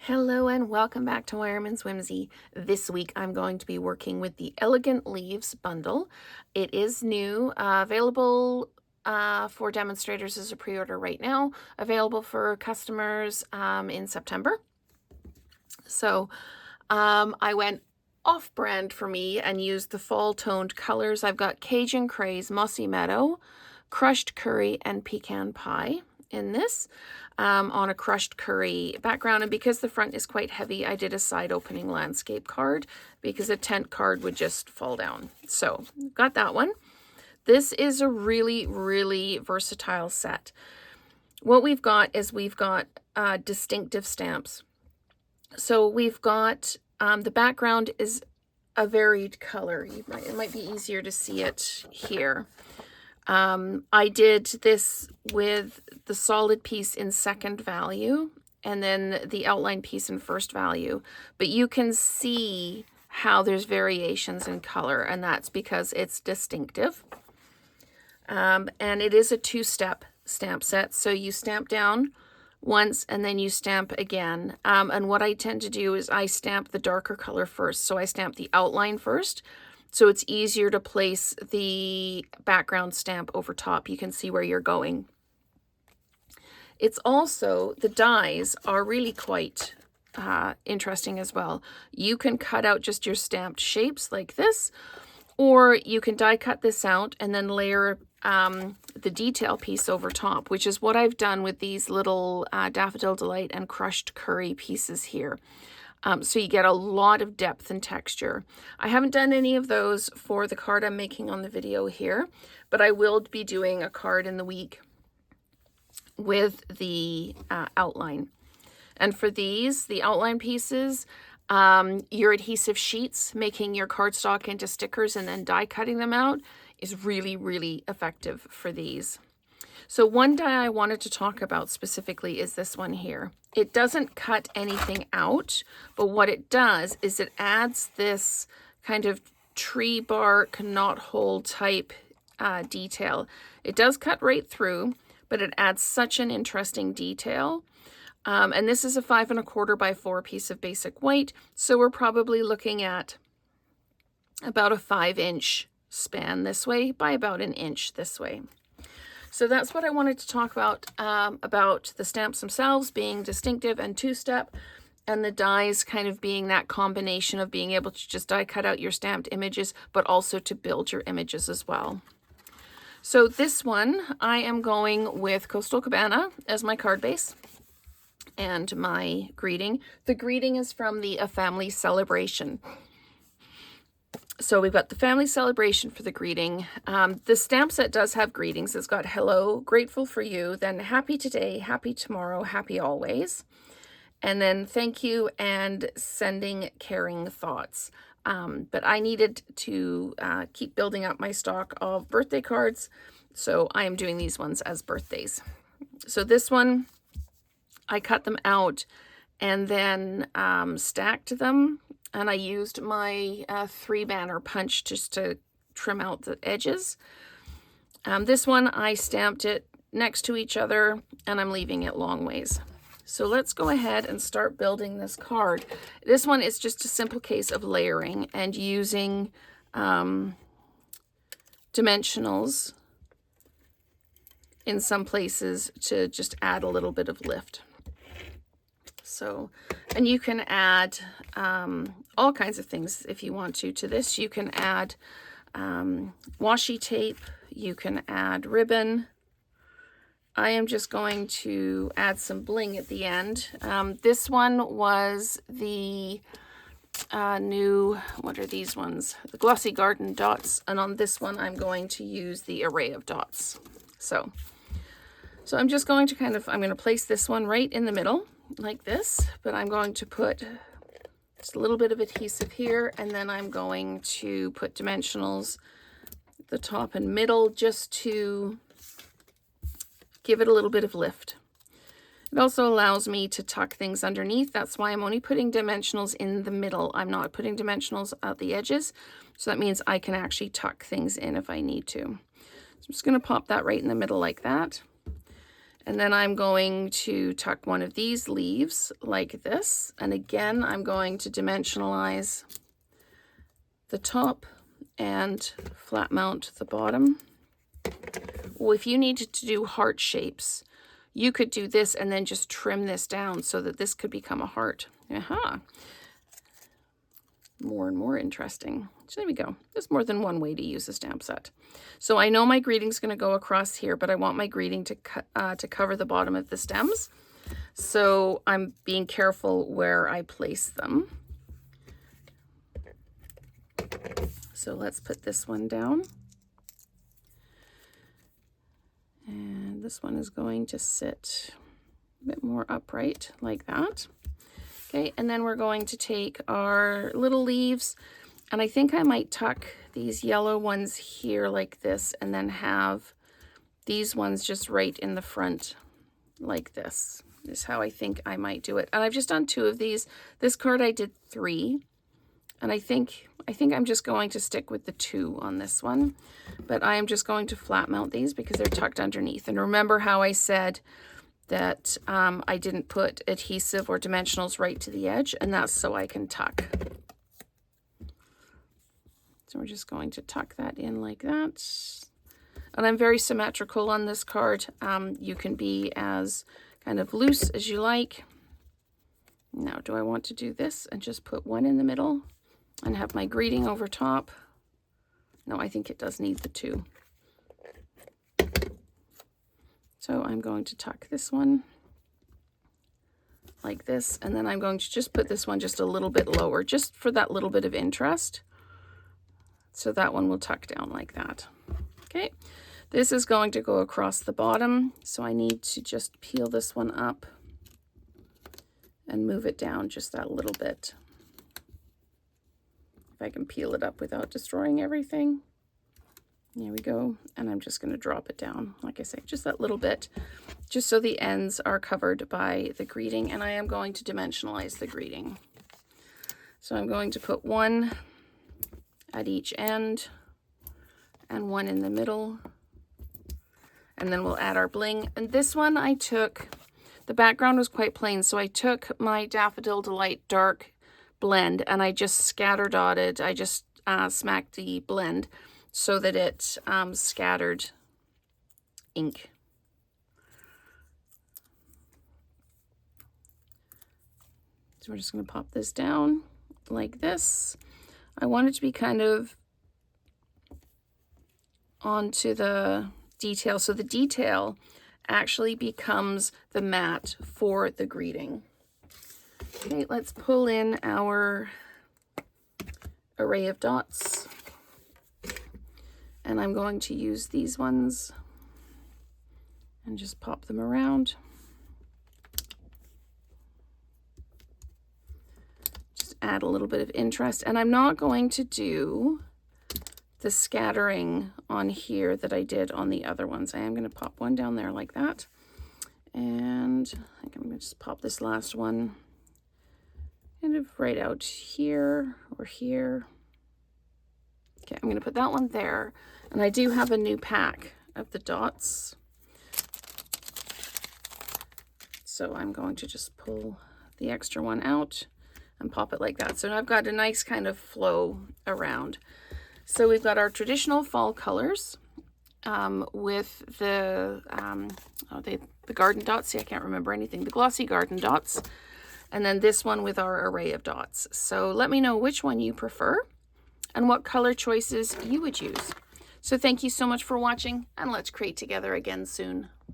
Hello and welcome back to Wireman's Whimsy. This week I'm going to be working with the Elegant Leaves bundle. It is new, available for demonstrators as a pre-order right now, available for customers in September. So I went off-brand for me and used the fall toned colors. I've got Cajun Craze, Mossy Meadow, Crushed Curry, and Pecan Pie in this on a crushed curry background. And because the front is quite heavy, I did a side opening landscape card because a tent card would just fall down. So got that one. This is a really, really versatile set. What we've got is we've got distinctive stamps. So we've got the background is a varied color. It might be easier to see it here. I did this with the solid piece in second value and then the outline piece in first value, but you can see how there's variations in color, and that's because it's distinctive. And it is a two-step stamp set, so you stamp down once and then you stamp again. And what I tend to do is I stamp the darker color first, so I stamp the outline first. So it's easier to place the background stamp over top. You can see where you're going. It's also, the dies are really quite interesting as well. You can cut out just your stamped shapes like this, or you can die cut this out and then layer the detail piece over top, which is what I've done with these little Daffodil Delight and Crushed Curry pieces here. So you get a lot of depth and texture. I haven't done any of those for the card I'm making on the video here, but I will be doing a card in the week with the outline. And for these, the outline pieces, your adhesive sheets, making your cardstock into stickers and then die cutting them out is really, really effective for these. So one die I wanted to talk about specifically is this one here. It doesn't cut anything out, but what it does is it adds this kind of tree bark knothole type detail. It does cut right through, but it adds such an interesting detail. And this is a 5 1/4 by 4 piece of basic white, so we're probably looking at about a 5-inch span this way by about an inch this way. So that's what I wanted to talk about the stamps themselves being distinctive and two-step, and the dies kind of being that combination of being able to just die cut out your stamped images, but also to build your images as well. So this one, I am going with Coastal Cabana as my card base and my greeting. The greeting is from the A Family Celebration. So we've got the family celebration for the greeting. The stamp set does have greetings. It's got hello, grateful for you, then happy today, happy tomorrow, happy always, and then thank you and sending caring thoughts. But I needed to keep building up my stock of birthday cards, so I am doing these ones as birthdays. So this one, I cut them out and then stacked them. And I used my 3-banner punch just to trim out the edges. This one, I stamped it next to each other, and I'm leaving it long ways. So let's go ahead and start building this card. This one is just a simple case of layering and using dimensionals in some places to just add a little bit of lift. So, and you can add all kinds of things if you want to this. You can add washi tape, you can add ribbon. I am just going to add some bling at the end. This one was the new, what are these ones? The Glossy Garden dots, and on this one I'm going to use the Array of Dots. So I'm just going to I'm going to place this one right in the middle like this, but I'm going to put just a little bit of adhesive here, and then I'm going to put dimensionals at the top and middle just to give it a little bit of lift. It also allows me to tuck things underneath. That's why I'm only putting dimensionals in the middle. I'm not putting dimensionals at the edges, so that means I can actually tuck things in if I need to. So I'm just going to pop that right in the middle like that. And then I'm going to tuck one of these leaves like this. And again, I'm going to dimensionalize the top and flat mount the bottom. Well, if you needed to do heart shapes, you could do this and then just trim this down so that this could become a heart. Aha. More and more interesting. So there we go. There's more than one way to use a stamp set. So I know my greeting's going to go across here, but I want my greeting to cover the bottom of the stems. So I'm being careful where I place them. So let's put this one down. And this one is going to sit a bit more upright like that. Okay, and then we're going to take our little leaves, and I think I might tuck these yellow ones here like this, and then have these ones just right in the front like this. This is how I think I might do it. And I've just done 2 of these. This card I did 3, and I think I'm just going to stick with the 2 on this one, but I am just going to flat mount these because they're tucked underneath. And remember how I said that I didn't put adhesive or dimensionals right to the edge, and that's so I can tuck. So we're just going to tuck that in like that. And I'm very symmetrical on this card. You can be as kind of loose as you like. Now, do I want to do this and just put one in the middle and have my greeting over top? No, I think it does need the 2. So I'm going to tuck this one like this, and then I'm going to just put this one just a little bit lower, just for that little bit of interest. So that one will tuck down like that. Okay, this is going to go across the bottom, so I need to just peel this one up and move it down just that little bit. If I can peel it up without destroying everything. There we go. And I'm just going to drop it down, like I say, just that little bit, just so the ends are covered by the greeting. And I am going to dimensionalize the greeting. So I'm going to put one at each end and one in the middle. And then we'll add our bling. And this one I took, the background was quite plain, so I took my Daffodil Delight Dark blend and I just scatter dotted, I just smacked the blend so that it scattered ink. So we're just going to pop this down like this. I want it to be kind of onto the detail, so the detail actually becomes the mat for the greeting. Okay, let's pull in our array of dots. And I'm going to use these ones and just pop them around. Just add a little bit of interest. And I'm not going to do the scattering on here that I did on the other ones. I am going to pop one down there like that. And I think I'm going to just pop this last one kind of right out here or here. Okay, I'm going to put that one there. And I do have a new pack of the dots. So I'm going to just pull the extra one out and pop it like that. So now I've got a nice kind of flow around. So we've got our traditional fall colors with the garden dots. See, I can't remember anything. The glossy garden dots. And then this one with our array of dots. So let me know which one you prefer and what color choices you would use. So thank you so much for watching, and let's create together again soon.